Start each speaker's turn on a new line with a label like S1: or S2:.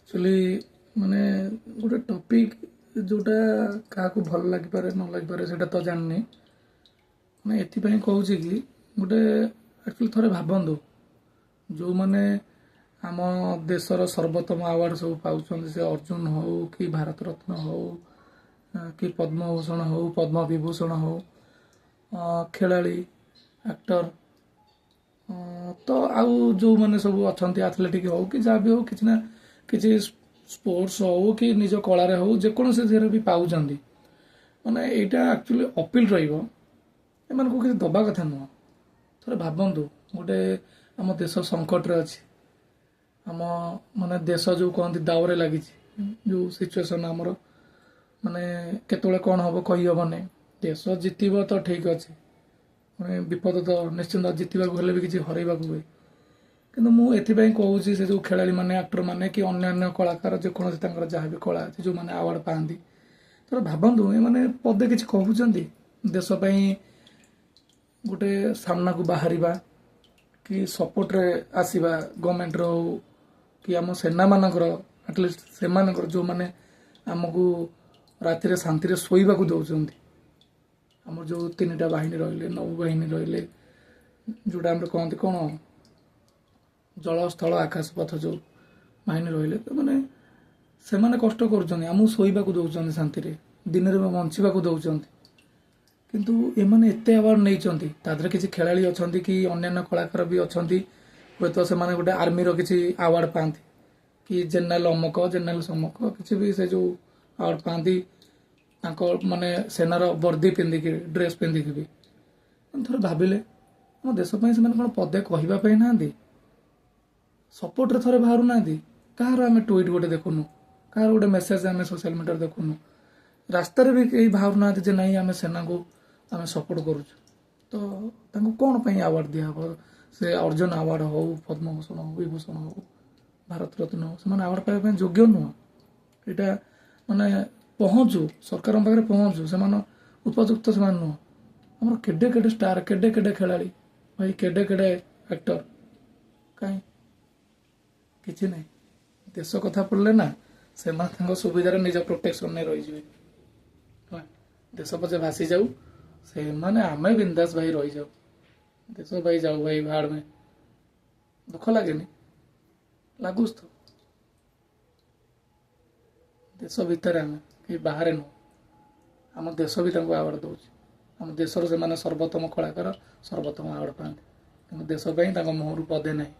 S1: Actually माने गोटे topic जोटा क्या भल लगिपारे न लगिपारे सेटा तो जाननी मैं एथिपाई कहूँ कि गोटे एक्चुअली थोड़े भावतु जो मैंने आम देशर सर्वोत्तम अवार्ड सब पाँच से अर्जुन हो कि भारत रत्न हो कि पद्मभूषण हो पद्म विभूषण हो खेलाड़ी एक्टर तो आउ जो मैंने सब अच्छा एथलेटिक हो कि जहाँ भी हो कि ना कि स्पोर्ट्स हो कि निज कलार हो जेकोसी थे भी पाँच माने यहाँ एक्चुअली अपिल रम किसी दबा कथा नुह थे भावतु गोटे आम देश संकट रे अच्छी आम माने देश जो कहती दावरे लगी जो सिचुएसन आमर माने केतले कौन हम कही हेनी देश जितब तो ठीक अच्छे माने विपद तो निश्चिंत जितवा भी किसी हरइवा हुए किंतु मुझे कहूँ से जो खेलाड़ी मैंने एक्टर मैंने कि अन्य कलाकार जेकोसी जहाँ भी कला अच्छे जो मैंने अवार्ड पाती तो भावतु ये पदे किसी कहते देशपाई गोटे सामना को बाहर कि सपोर्ट रे आसवा गवर्नमेंट रो कि आम सेना मानकर एटलिस्ट से जो मैंने आमको राति शांति शोवा दौरान आम जो तीन टा बाहिनी रही नौबाहिनी रही जोटा आम कहते कौन जल स्थल आकाश पथ जो बाहिनी रही तो मैंने से मैंने कष्ट करूँ शोवा दौरान शांति दिन में बंचा दौरान किंतु एमाने एते अवार्ड नहीं तादर किसी खेलाड़ी अच्छा कि अन्य कलाकार भी अच्छा हे तो से गोटे आर्मी रो किसी अवार्ड पाती कि जनरल अमुक जनरल समक किसी भी से जो अवार्ड पाती माने सेनार वर्दी पिंधिक ड्रेस पिंधिक भी थे भाविले आम देशपाई से कौन पदे कहवाई ना सपोर्ट रे थे बाहर ना कहार आम ट्वीट गोटे देखुनु कहार गोटे मेसेज आम सोशल मीडिया देखुनु रास्त भी कहीं बाहर ना ना आम सेना को आम सपोर्ट करुचु तो कौन पर अवार्ड दिहब से अर्जुन अवार्ड हो पद्मभूषण हो विभूषण हो भारत रत्न हो से अवार्ड पाइबा योग्य नुह यहाँ माने पहुँचू सरकार पाखे पहुँचू से उपयुक्त से नुह आम केडे केडे स्टार केडे केडे खेलाड़ी भाई केडे केडे एक्टर कहीं किसी ना देश कथा पड़े ना से सुविधार निज प्रोटेक्शन नहीं रही देश पचे भासी जाऊ से माने आमे बिंदास भाई रही जाऊ देश भाई जाऊ भाई बाहर में दुख लगे लगुच तो देश भितर आम कि बाहर नुह आम देश भी अवार्ड दौर आम देशर से सर्वोत्तम कलाकार सर्वोत्तम अवार्ड पाते देश मुहर पदे नहीं।